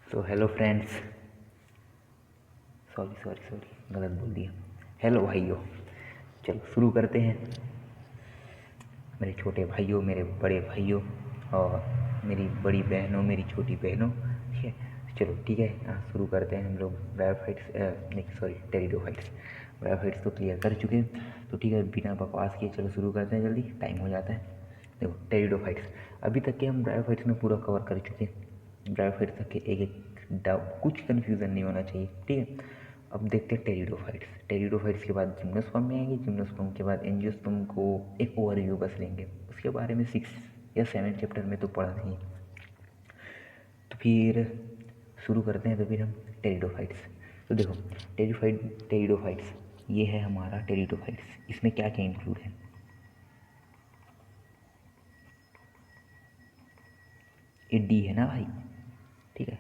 तो hello friends, sorry गलत बोल दिया। हेलो भाइयों, चलो शुरू करते हैं। मेरे छोटे भाइयों, मेरे बड़े भाइयों और मेरी बड़ी बहनों, मेरी छोटी बहनों, ठीक है। चलो ठीक है, शुरू करते हैं हम लोग। ब्रायोफाइट्स नहीं सॉरी टेरिडोफाइट्स। ब्रायोफाइट्स तो क्लियर कर चुके हैं, तो ठीक है, बिना बकवास किए चलो शुरू करते हैं, जल्दी टाइम हो जाता है। देखो टेरिडोफाइट्स, अभी तक के हम ब्रायोफाइट्स में पूरा कवर कर चुके हैं। ब्रायोफाइट्स तक के एक एक डाउट, कुछ कन्फ्यूज़न नहीं होना चाहिए, ठीक है। अब देखते हैं टेरिडोफाइट्स। टेरिडोफाइट्स के बाद जिम्नोस्पर्म में आएंगे, जिम्नोस्पर्म के बाद एंजियोस्पर्म को एक ओवरव्यू बस लेंगे, उसके बारे में 6 या 7 चैप्टर में तो पढ़ा नहीं है। तो फिर शुरू करते हैं, तो फिर हम टेरिडोफाइट्स। तो देखो टेरिडोफाइट्स ये है हमारा टेरिडोफाइट्स। इसमें क्या क्या इंक्लूड है? ये डी है ना भाई, ठीक है।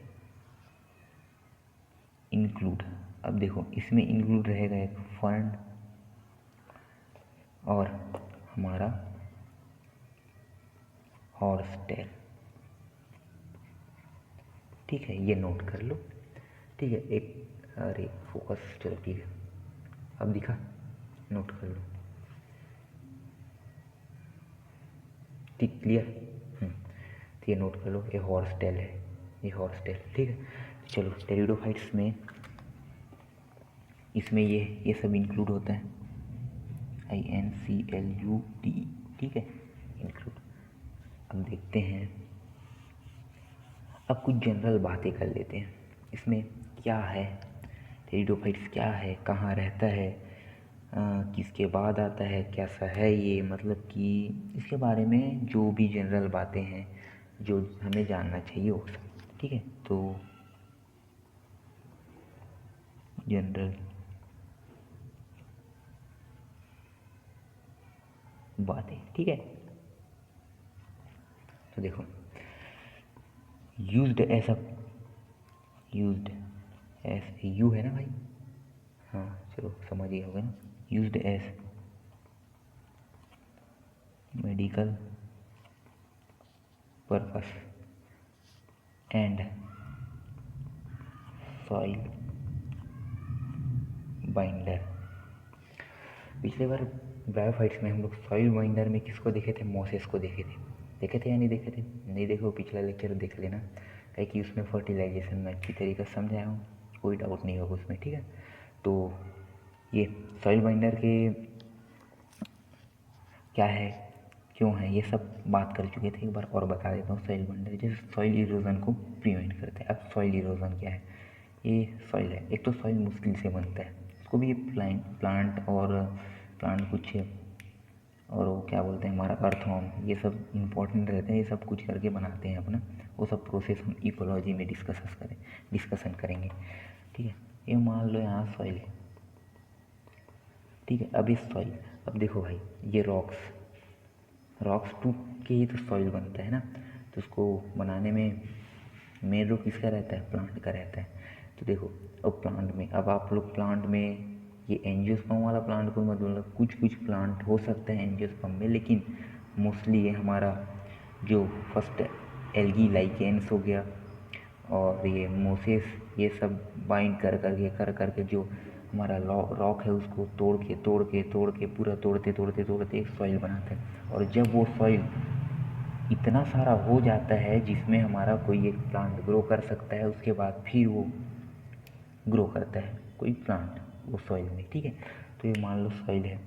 इंक्लूड, अब देखो इसमें इंक्लूड रहेगा एक फर्न और हमारा हॉर्स टेल, ठीक है, ये नोट कर लो, ठीक है। एक अरे फोकस, चलो ठीक है, अब दिखा, नोट कर लो, ठीक, क्लियर। तो ये नोट कर लो, ये हॉर्स टेल है, ये हॉर्स टेल, ठीक है। चलो टेरिडोफाइट्स में इसमें ये सब इंक्लूड होता है, INCLUD, ठीक है, इंक्लूड। अब देखते हैं, अब कुछ जनरल बातें कर लेते हैं। इसमें क्या है, टेरिडोफाइट्स क्या है, कहाँ रहता है, किसके बाद आता है, कैसा है ये, मतलब कि इसके बारे में जो भी जनरल बातें हैं जो हमें जानना चाहिए वो सब, ठीक है। तो जनरल बातें, ठीक है। तो देखो यूज्ड ऐसा, यूज्ड एस, यू है ना भाई, हाँ चलो समझ गए होगा ना। Used as medical purpose and soil binder. पिछले बार ब्रायोफाइट्स में हम लोग सॉइल बाइंडर में किसको देखे थे? मोसेस को देखे थे या नहीं देखे थे? नहीं देखे हो पिछला लेक्चर देख लेना, क्या कि उसमें फर्टिलाइजेशन में अच्छी तरीके से समझाया हूँ, कोई डाउट नहीं होगा उसमें, ठीक है। तो ये सॉइल बाइंडर के क्या है, क्यों है, ये सब बात कर चुके थे, एक बार और बता देता हूँ। सॉइल बाइंडर जैसे सॉइल इरोजन को प्रिवेंट करते हैं। अब सॉइल इरोजन क्या है? ये सॉइल है, एक तो सॉइल मुश्किल से बनता है, उसको भी प्लांट कुछ, और वो क्या बोलते हैं, हमारा अर्थवॉर्म, ये सब इम्पोर्टेंट रहते हैं, ये सब कुछ करके बनाते हैं अपना, वो सब प्रोसेस हम इकोलॉजी में डिस्कशन करेंगे, ठीक है। ये मान लो यहाँ सॉइल है, ठीक है। अब इस सॉइल, अब देखो भाई, ये रॉक्स टूट के ही तो सॉइल बनता है ना, तो उसको बनाने में मेन रोल किसका रहता है? प्लांट का रहता है। तो देखो, अब प्लांट में, अब आप लोग प्लांट में ये एंजियोस्पर्म वाला प्लांट को मतलब कुछ प्लांट हो सकता है एंजियोस्पर्म में, लेकिन मोस्टली ये हमारा जो फर्स्ट एल्गी लाइकेन्स हो गया और ये मोसेस, ये सब बाइंड कर करके जो हमारा रॉक है उसको तोड़ के पूरा तोड़ते एक सॉइल बनाते हैं। और जब वो सॉइल इतना सारा हो जाता है जिसमें हमारा कोई एक प्लांट ग्रो कर सकता है, उसके बाद फिर वो ग्रो करता है कोई प्लांट वो सॉइल में, ठीक है। तो ये मान लो सॉइल है,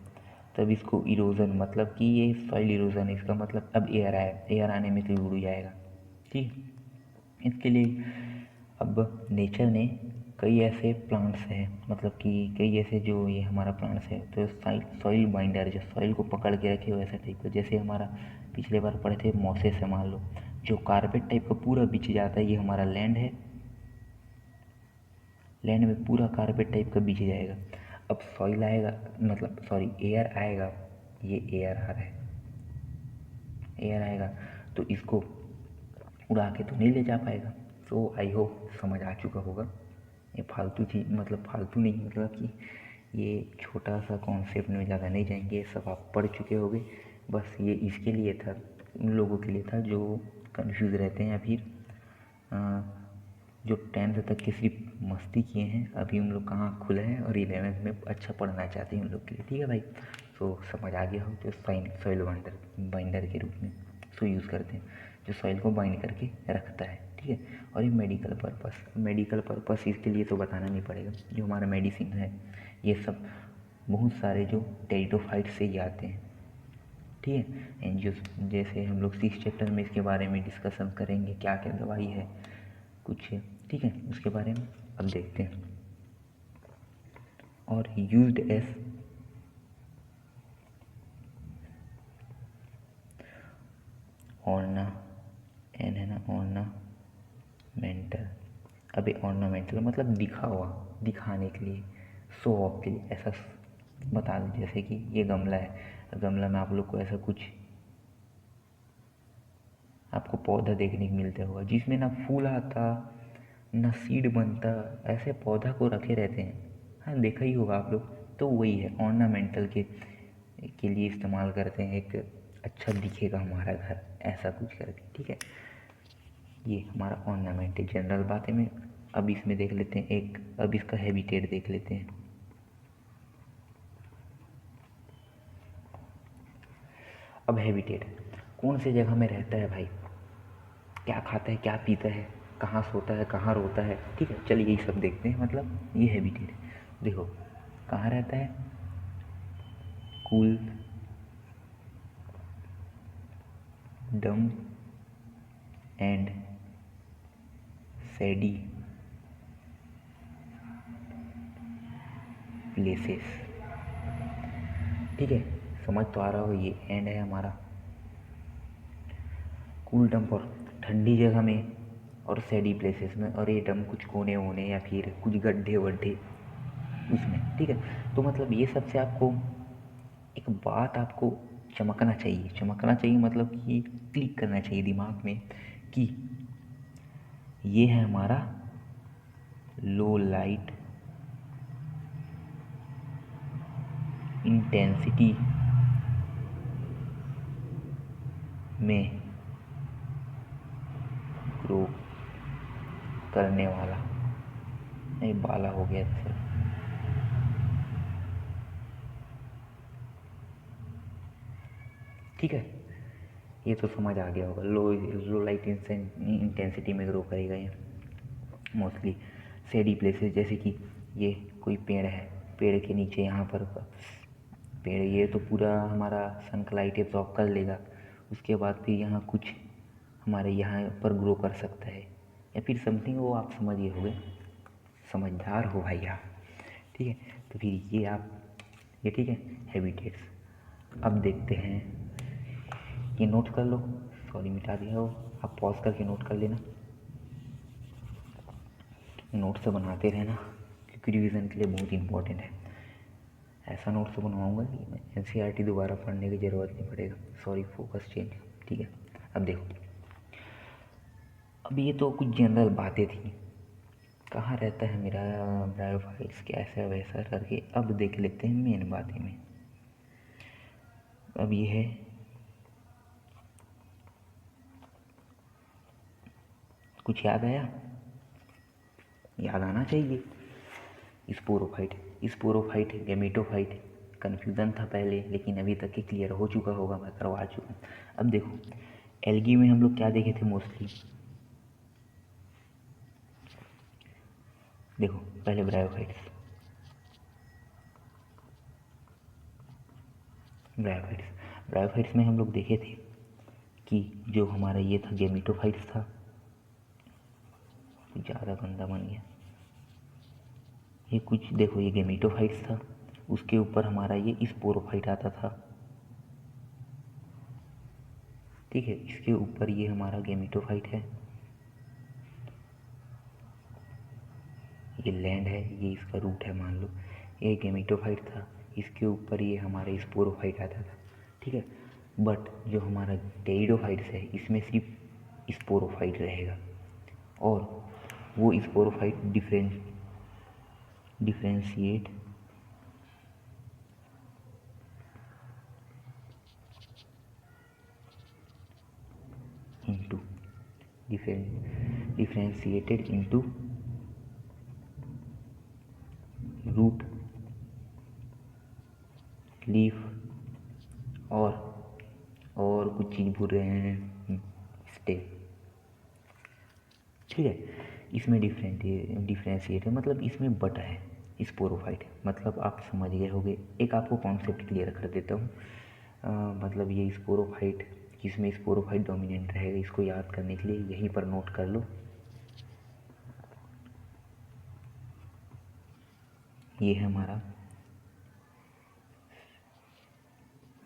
तब इसको इरोजन, मतलब कि ये सॉइल इरोजन है, इसका मतलब अब एयर आने में तो रुड़ जाएगा, ठीक है। इसके लिए अब नेचर ने कई ऐसे प्लांट्स हैं, मतलब कि कई ऐसे जो ये हमारा प्लांट्स है, तो सॉइल बाइंडर जो सॉइल को पकड़ के रखे हो ऐसा टाइप का, जैसे हमारा पिछले बार पढ़े थे मोसेस है, मान लो जो कारपेट टाइप का पूरा बिछ जाता है, ये हमारा लैंड है, लैंड में पूरा कारपेट टाइप का बिछ जाएगा। अब सॉइल आएगा, मतलब सॉरी एयर आएगा, ये एयर आ रहा है, एयर आएगा तो इसको उड़ा के तो नहीं ले जा पाएगा। तो आई होप समझ आ चुका होगा, ये फालतू चीज़, मतलब फालतू नहीं, मतलब कि ये छोटा सा कॉन्सेप्ट में ज़्यादा नहीं जाएंगे, सब आप पढ़ चुके होंगे। बस ये इसके लिए था, उन लोगों के लिए था जो कंफ्यूज रहते हैं या फिर जो 10th तक के सिर्फ मस्ती किए हैं, अभी उन लोग कहाँ खुले हैं और 11th में अच्छा पढ़ना चाहते हैं उन लोग के लिए। ठीक है भाई, तो समझ आ गया हो। तो सॉइल बाइंडर के रूप में इसको यूज़ करते हैं, जो सॉइल को बाइंड करके रखता है। ठीक है, और ये मेडिकल पर्पस इसके लिए तो बताना नहीं पड़ेगा। जो हमारा मेडिसिन है ये सब बहुत सारे जो टेरिडोफाइट से ही आते हैं। ठीक है, एंजियो जैसे हम लोग 6 चैप्टर में इसके बारे में डिस्कशन करेंगे, क्या क्या दवाई है कुछ। ठीक है, उसके बारे में अब देखते हैं। और यूज्ड एज ऑर्नामेंटल। अभी ऑर्नामेंटल मतलब दिखा हुआ, दिखाने के लिए, शो ऑफ के लिए, ऐसा बता दें। जैसे कि ये गमला है, गमला में आप लोग को ऐसा कुछ आपको पौधा देखने को मिलता होगा जिसमें ना फूल आता ना सीड बनता, ऐसे पौधा को रखे रहते हैं। हाँ, देखा ही होगा आप लोग। तो वही है, ऑर्नामेंटल के लिए इस्तेमाल करते हैं, एक अच्छा दिखेगा हमारा घर, ऐसा कुछ करके। ठीक है, ये हमारा ऑर्नामेंट है। जनरल बात है में अब इसमें देख लेते हैं एक, अब इसका हैबिटेट देख लेते हैं। अब हैबिटेट कौन सी जगह में रहता है भाई, क्या खाता है, क्या पीता है, कहाँ सोता है, कहाँ रोता है। ठीक है, चलिए यही सब देखते हैं। मतलब ये हैबिटेट देखो कहाँ रहता है, कूल डम एंड सैडी प्लेसेस। ठीक है, समझ तो आ रहा हो, ये एंड है हमारा। कूल डम पर ठंडी जगह में और सैडी प्लेसेस में, और ये डम कुछ कोने वोने या फिर कुछ गड्ढे वड्ढे उसमें। ठीक है, तो मतलब ये सबसे आपको एक बात आपको चमकना चाहिए मतलब कि क्लिक करना चाहिए दिमाग में कि ये है हमारा लो लाइट इंटेंसिटी में ग्रो करने वाला, नहीं बाला हो गया सर। ठीक है, ये तो समझ आ गया होगा। लो लाइट इंटेंसिटी में ग्रो करेगा ये मोस्टली शेडी प्लेसेस। जैसे कि ये कोई पेड़ है, पेड़ के नीचे यहाँ पर पेड़, ये तो पूरा हमारा सन का लाइट एब्जॉर्ब कर लेगा, उसके बाद फिर यहाँ कुछ हमारे यहाँ पर ग्रो कर सकता है या फिर समथिंग, वो आप समझ गए होंगे, समझदार हो भाई आप। ठीक है, तो फिर ये आप ये ठीक है हैबिटेट्स। अब देखते हैं, ये नोट कर लो, सॉरी मिटा दिया हो, आप पॉज करके नोट कर लेना, नोट से बनाते रहना क्योंकि रिवीजन के लिए बहुत इंपॉर्टेंट है। ऐसा नोट से बनवाऊँगा कि NCERT दोबारा पढ़ने की ज़रूरत नहीं पड़ेगा। Sorry, focus change. ठीक है, अब देखो, अब ये तो कुछ जनरल बातें थी, कहाँ रहता है मेरा ब्रायोफाइट्स, कैसा वैसा करके। अब देख लेते हैं मेन बातें में। अब ये है कुछ याद आया, याद आना चाहिए। स्पोरोफाइट गैमेटोफाइट, कन्फ्यूज़न था पहले लेकिन अभी तक के क्लियर हो चुका होगा, मैं करवा चुका हूँ। अब देखो, एल्गी में हम लोग क्या देखे थे मोस्टली, देखो पहले ब्रायोफाइट्स में हम लोग देखे थे कि जो हमारा ये था गैमेटोफाइट्स था, ज़्यादा गंदा बन गया। ये कुछ देखो, ये गैमेटोफाइट्स था, उसके ऊपर हमारा ये स्पोरोफाइट आता था। ठीक है, इसके ऊपर ये हमारा गैमेटोफाइट है, ये लैंड है, ये इसका रूट है मान लो। ये गैमेटोफाइट था, इसके ऊपर ये हमारा स्पोरोफाइट आता था। ठीक है, बट जो हमारा टेरिडोफाइट्स है इसमें सिर्फ स्पोरोफाइट रहेगा, और वो sporophyte differentiate into differentiated into root, leaf और कुछ चीज़ भूल रहे हैं, स्टेम। ठीक है, इसमें डिफ्रेंशिएट है मतलब इसमें बटा है, स्पोरोफाइट, मतलब आप समझ गए होंगे। एक आपको कॉन्सेप्ट क्लियर कर देता हूँ, मतलब ये स्पोरोफाइट, जिसमें स्पोरोफाइट डोमिनेंट रहेगा, इसको याद करने के लिए यहीं पर नोट कर लो। ये है हमारा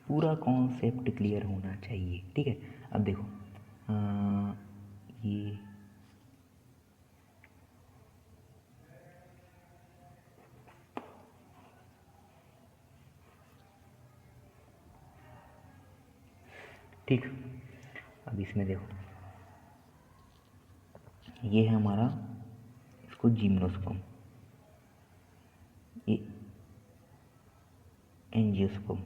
पूरा कॉन्सेप्ट क्लियर होना चाहिए। ठीक है, अब देखो ये ठीक, अब इसमें देखो ये है हमारा, इसको जिम्नोस्पर्म, ये एंजियोस्पर्म,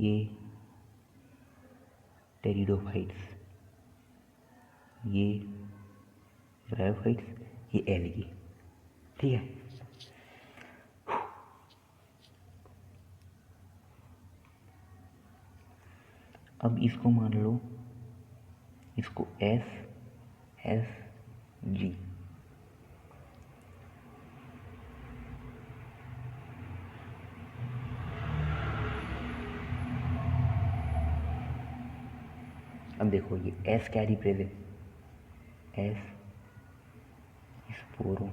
ये टेरिडोफाइट्स, ये ब्रायोफाइट्स, ये एल्गी। ठीक है, अब इसको मान लो, इसको SSG, अब देखो ये S क्या रिप्रेजेंट, S स्पोरो,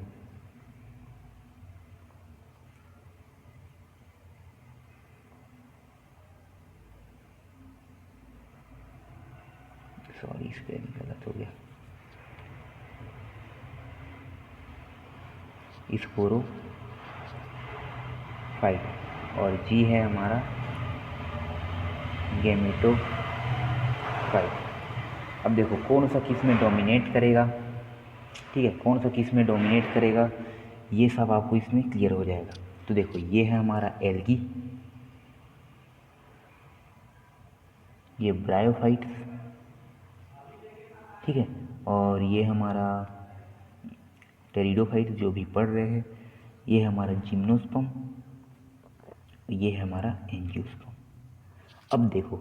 सॉरी स्पेलिंग गलत हो गया, स्पोरोफाइट, और G है हमारा गैमेटोफाइट। अब देखो कौन सा किस में डोमिनेट करेगा, ठीक है, कौन सा किस में डोमिनेट करेगा, ये सब आपको इसमें क्लियर हो जाएगा। तो देखो ये है हमारा एल्गी, ये ब्रायोफाइट्स, ठीक है, और ये हमारा टेरिडोफाइट्स जो भी पढ़ रहे हैं, ये हमारा जिम्नोस्पर्म, ये है हमारा एंजियोस्पर्म। अब देखो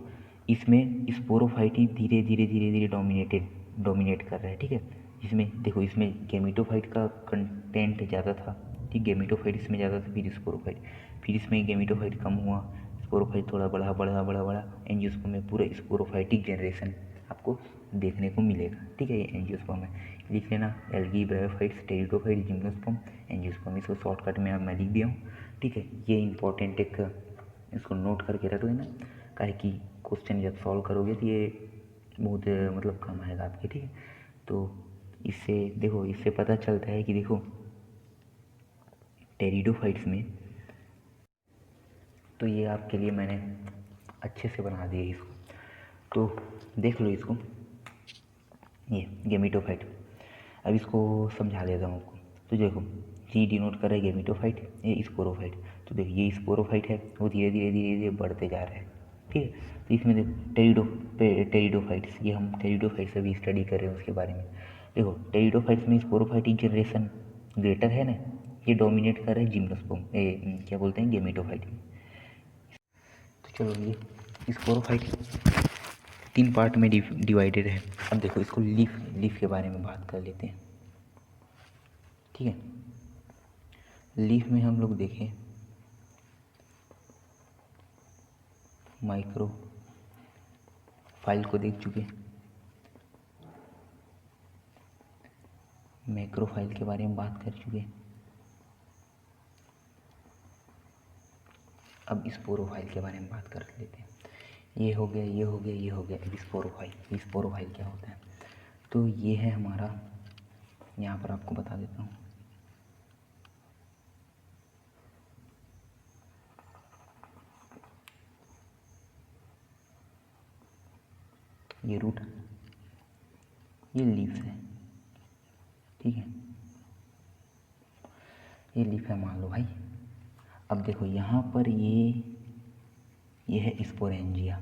इसमें स्पोरोफाइट ही धीरे धीरे डोमिनेट कर रहा है। ठीक है, इसमें देखो इसमें गेमिटोफाइट का कंटेंट ज़्यादा था, ठीक, गेमिटोफाइट इसमें ज़्यादा था, फिर स्पोरोफाइट, फिर इसमें गेमिटोफाइट कम हुआ, स्पोरोफाइट थोड़ा बढ़ा, एंजियोस्पर्म में पूरा स्पोरोफाइटिक जनरेशन आपको देखने को मिलेगा। ठीक है, ये एंजियोस्पर्म है, लिख लेना, algae, bryophytes, pteridophyte, gymnosperm, angiosperm, इसको शॉर्टकट में अब मैं लिख दिया हूँ। ठीक है, ये इंपॉर्टेंट एक, इसको नोट करके रख लेना, काहे कि क्वेश्चन जब सॉल्व करोगे तो ये बहुत मतलब काम आएगा आपके। ठीक है, तो इससे देखो, इससे पता चलता है कि देखो टेरिडोफाइट्स में, तो ये आपके लिए मैंने अच्छे से बना दिया इसको, तो देख लो इसको, ये गेमिटोफाइट। अब इसको समझा देता हूँ आपको। तो देखो जी डिनोट कर रहा है गेमिटोफाइट, ये स्पोरोफाइट, तो देखो ये स्पोरोफाइट है, वो धीरे धीरे बढ़ते जा रहा है। ठीक है, तो इसमें देखो टेरिडोफाइट्स, ये हम टेरिडोफाइट्स अभी स्टडी कर रहे हैं उसके बारे में। देखो टेरिडोफाइट्स में स्पोरोफाइटिक जनरेशन ग्रेटर है ना, ये डोमिनेट कर रहे हैं जिम्नोस्पर्म, क्या बोलते हैं, गेमिटोफाइट में। तो चलो ये स्पोरोफाइट 3 पार्ट में डिवाइडेड है। अब देखो इसको लीफ के बारे में बात कर लेते हैं। ठीक है, लीफ में हम लोग देखें माइक्रो फाइल को देख चुके, मैक्रो फाइल के बारे में बात कर चुके, अब स्पोरोफाइल के बारे में बात कर लेते हैं। ये हो गया, ये हो गया, ये हो गया। अब स्पोरोफाइल, स्पोरोफाइल क्या होता है, तो ये है हमारा, यहाँ पर आपको बता देता हूँ, ये रूट, ये लीव्स है। ठीक है, ये लीफ है मान लो भाई। अब देखो यहाँ पर ये है स्पोरेंजिया,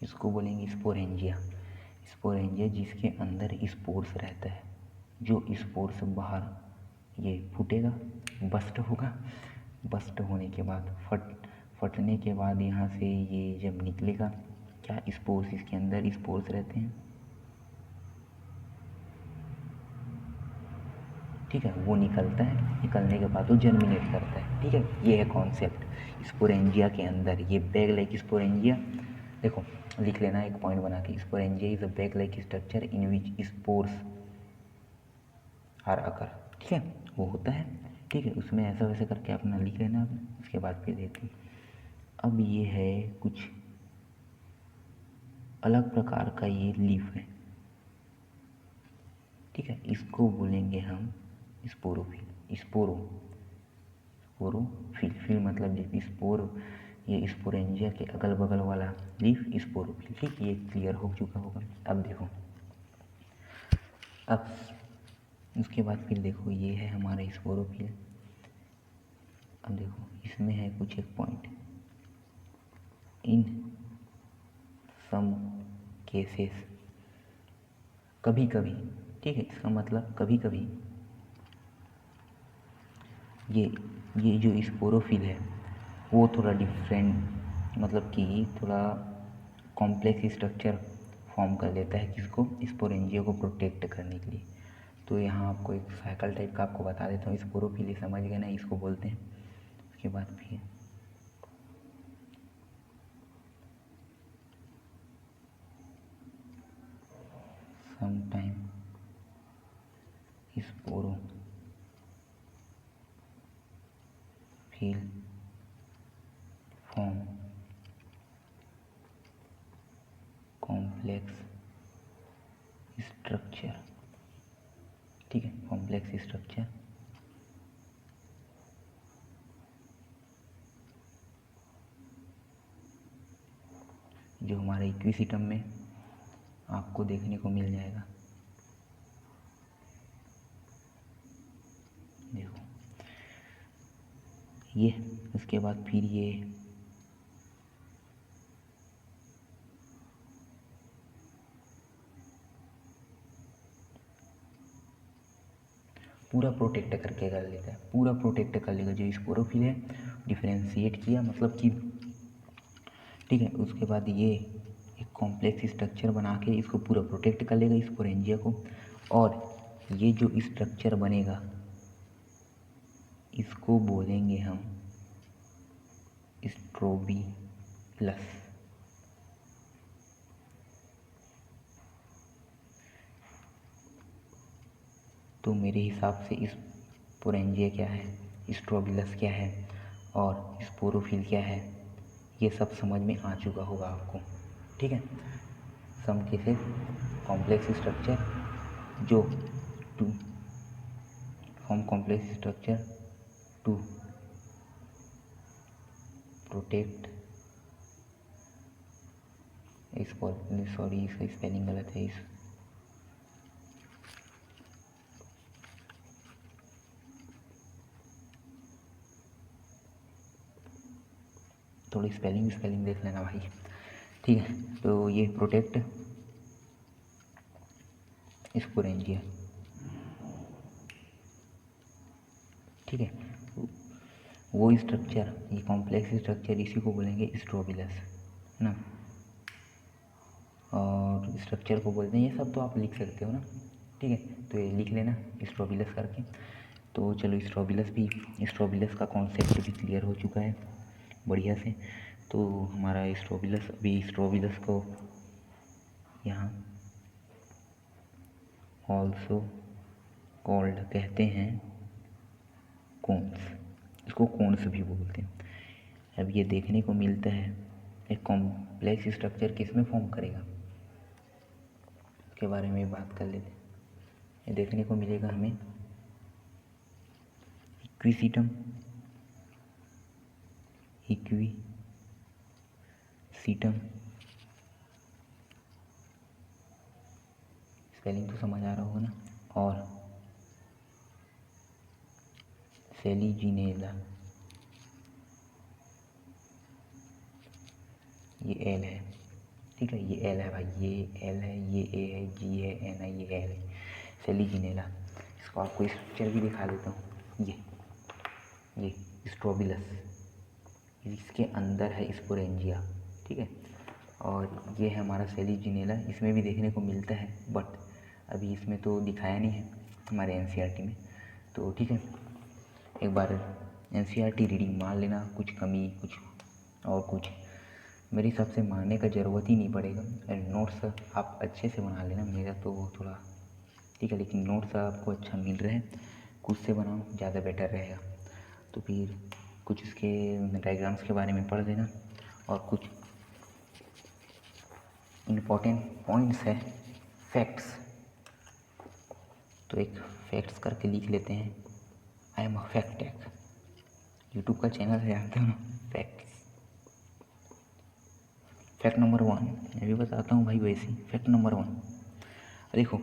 इसको बोलेंगे स्पोरेंजिया। स्पोरेंजिया जिसके अंदर स्पोर्स रहता है, जो स्पोर्स बाहर ये फूटेगा, बस्ट होगा। बस्ट होने के बाद फटने के बाद यहाँ से ये जब निकलेगा, क्या स्पोर्स, इसके अंदर स्पोर्स रहते हैं, ठीक है, वो निकलता है। निकलने के बाद वो जर्मिनेट करता है, ठीक है। ये है कॉन्सेप्ट स्पोरेंजिया के अंदर। ये बैग लाइक स्पोरेंजिया, देखो लिख लेना एक पॉइंट बना के, sporangia is a bag like structure in which spores are occur, ठीक है, वो होता है, ठीक है। उसमें ऐसा वैसा करके अपना लिख लेना आपने। उसके बाद फिर देखते हैं, अब ये है कुछ अलग प्रकार का ये लीफ है, ठीक है। इसको बोलेंगे हम स्पोरोफिल। स्पोरोफिल, फिल मतलब जैसे स्पोर, ये स्पोरेंजिया के अगल बगल वाला लीफ स्पोरोफिल, ठीक। ये क्लियर हो चुका होगा। अब देखो, अब उसके बाद फिर देखो, ये है हमारा स्पोरोफिल। अब देखो इसमें है कुछ एक पॉइंट, इन सम केसेस, कभी कभी, ठीक है। इसका मतलब कभी कभी ये जो स्पोरोफिल है वो थोड़ा डिफरेंट, मतलब कि थोड़ा कॉम्प्लेक्स स्ट्रक्चर फॉर्म कर लेता है, किसको, स्पोरेंजिया को प्रोटेक्ट करने के लिए। तो यहाँ आपको एक साइकिल टाइप का आपको बता देता हूँ। स्पोरोफिल ये समझ गए ना, इसको बोलते हैं। उसके बाद फिर sometime sporophyll form complex structure, ठीक है, कॉम्प्लेक्स स्ट्रक्चर जो हमारे इक्विसिटम में आपको देखने को मिल जाएगा। देखो ये, उसके बाद फिर ये पूरा प्रोटेक्ट करके कर लेता है, पूरा प्रोटेक्ट कर लेगा। जो स्पोरोफिल है डिफरेंशिएट किया, मतलब कि, ठीक है। उसके बाद ये एक कॉम्प्लेक्स स्ट्रक्चर बना के इसको पूरा प्रोटेक्ट कर लेगा स्पोरेंजिया को। और ये जो स्ट्रक्चर बनेगा इसको बोलेंगे हम स्ट्रोबिलस। तो मेरे हिसाब से स्पोरेंजिया क्या है, स्ट्रोबिलस क्या है और स्पोरोफिल क्या है, ये सब समझ में आ चुका होगा आपको, ठीक है। सम केसेस कॉम्प्लेक्स स्ट्रक्चर जो to form complex structure to protect, sorry इसका स्पेलिंग गलत है, इस थोड़ी स्पेलिंग देख लेना भाई, ठीक है। तो ये प्रोटेक्ट स्पोरेंजिया, ठीक है। वो स्ट्रक्चर, ये कॉम्प्लेक्स स्ट्रक्चर, इसी को बोलेंगे स्ट्रोबिलस, है ना। और स्ट्रक्चर को बोलते हैं, ये सब तो आप लिख सकते हो ना, ठीक है। तो ये लिख लेना स्ट्रोबिलस करके। तो चलो स्ट्रोबिलस का कॉन्सेप्ट भी क्लियर हो चुका है बढ़िया से। तो हमारा स्ट्रोबिलस, अभी स्ट्रोबिलस को यहाँ ऑल्सो कॉल्ड कहते हैं कोन्स, इसको कोन्स भी बोलते हैं। अब ये देखने को मिलता है, एक कॉम्प्लेक्स स्ट्रक्चर किस में फॉर्म करेगा उसके बारे में बात कर लेते हैं। ये देखने को मिलेगा हमें इक्विसिटम, स्पेलिंग तो समझ आ रहा होगा ना, और सेलीजिनेला, ये एल है, ठीक है, ये एल है भाई, ये एल है, ये ए है, जी है, एन है, ये एल है, सेलीजिनेला। इसको आपको स्ट्रक्चर भी दिखा देता हूँ। ये स्ट्रोबिलस, इसके अंदर है स्पोरेंजिया, ठीक है। और ये है हमारा सेलीजिनेला, इसमें भी देखने को मिलता है, बट अभी इसमें तो दिखाया नहीं है हमारे एनसीईआरटी में। तो ठीक है, एक बार एनसीईआरटी रीडिंग मान लेना, कुछ कमी कुछ और कुछ मेरे हिसाब से मानने का ज़रूरत ही नहीं पड़ेगा। एंड नोट्स आप अच्छे से बना लेना, मेरा तो थोड़ा ठीक है, लेकिन नोट्स आपको अच्छा मिल रहा है, खुद से बनाओ, ज़्यादा बेटर रहेगा। तो फिर कुछ इसके डायग्राम्स के बारे में पढ़ लेना, और कुछ इम्पोर्टेंट पॉइंट्स है, फैक्ट्स। तो एक फैक्ट्स करके लिख लेते हैं। I am a fact tech, YouTube का चैनल है, जानते हो ना, फैक्ट्स। फैक्ट नंबर 1 मैं भी बताता हूँ भाई, वैसे ही फैक्ट नंबर 1 देखो,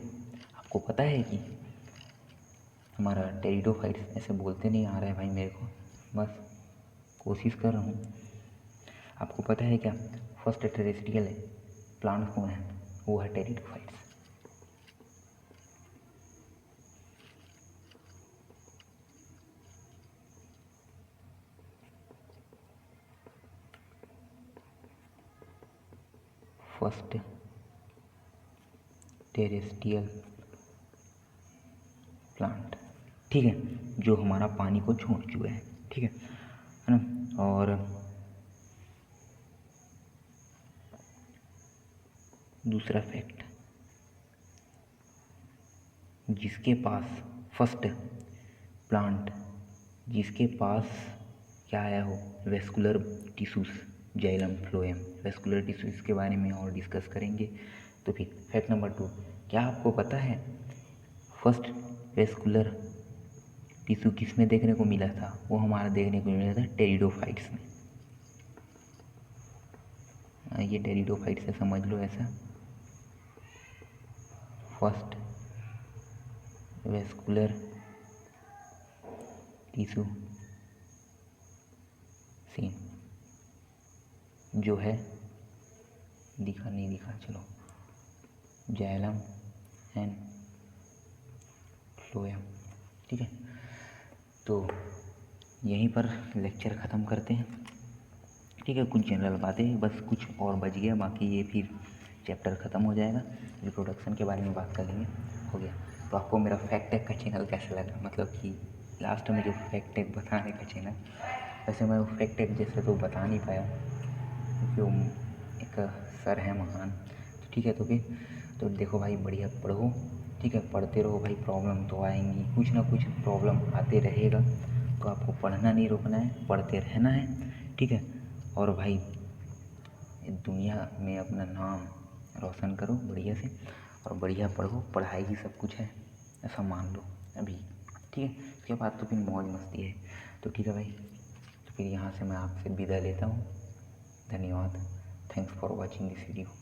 आपको पता है कि हमारा टेरिडोफाइट्स, ऐसे बोलते नहीं आ रहा है भाई मेरे को, बस कोशिश कर रहा हूँ। आपको पता है क्या फर्स्ट टेरेस्ट्रियल है प्लांट कौन है? वो है टेरिडोफाइट्स। फर्स्ट टेरेस्ट्रियल प्लांट, ठीक है, जो हमारा पानी को छोड़ चुका है, ठीक है ना। और दूसरा फैक्ट, जिसके पास फर्स्ट प्लांट जिसके पास क्या आया हो, vascular tissues, xylem phloem, vascular tissues के बारे में और डिस्कस करेंगे। तो फिर फैक्ट नंबर 2, क्या आपको पता है फर्स्ट वेस्कुलर टिश्यू किस में देखने को मिला था? वो हमारा देखने को मिला था टेरिडोफाइट्स में। ये टेरिडोफाइट्स से समझ लो ऐसा, फर्स्ट वेस्कुलर टिश्यू सीन जो है, दिखा नहीं दिखा, चलो, जाइलम एंड फ्लोएम, ठीक है। तो यहीं पर लेक्चर ख़त्म करते हैं, ठीक है। कुछ जनरल बातें बस, कुछ और बच गया, बाकी ये फिर चैप्टर ख़त्म हो जाएगा, रिप्रोडक्शन के बारे में बात कर लेंगे, हो गया। तो आपको मेरा फैक्ट टेक का चैनल कैसा लगा, मतलब कि लास्ट में जो फैक्ट टेक बताने का चैनल, वैसे मैं वो फैक्ट टेक जैसे तो बता नहीं पाया क्योंकि वो एक सर है महान, तो ठीक है। तो फिर तो देखो भाई, बढ़िया पढ़ो, ठीक है, पढ़ते रहो भाई, प्रॉब्लम तो आएंगी, कुछ ना कुछ प्रॉब्लम आते रहेगा, तो आपको पढ़ना नहीं रोकना है, पढ़ते रहना है, ठीक है। और भाई दुनिया में अपना नाम रोशन करो बढ़िया से, और बढ़िया पढ़ो, पढ़ाई ही सब कुछ है, ऐसा मान लो अभी, ठीक है। उसके बाद तो फिर मौज मस्ती है, तो ठीक है भाई। तो फिर यहाँ से मैं आपसे विदा लेता हूँ, धन्यवाद, thanks for watching this video.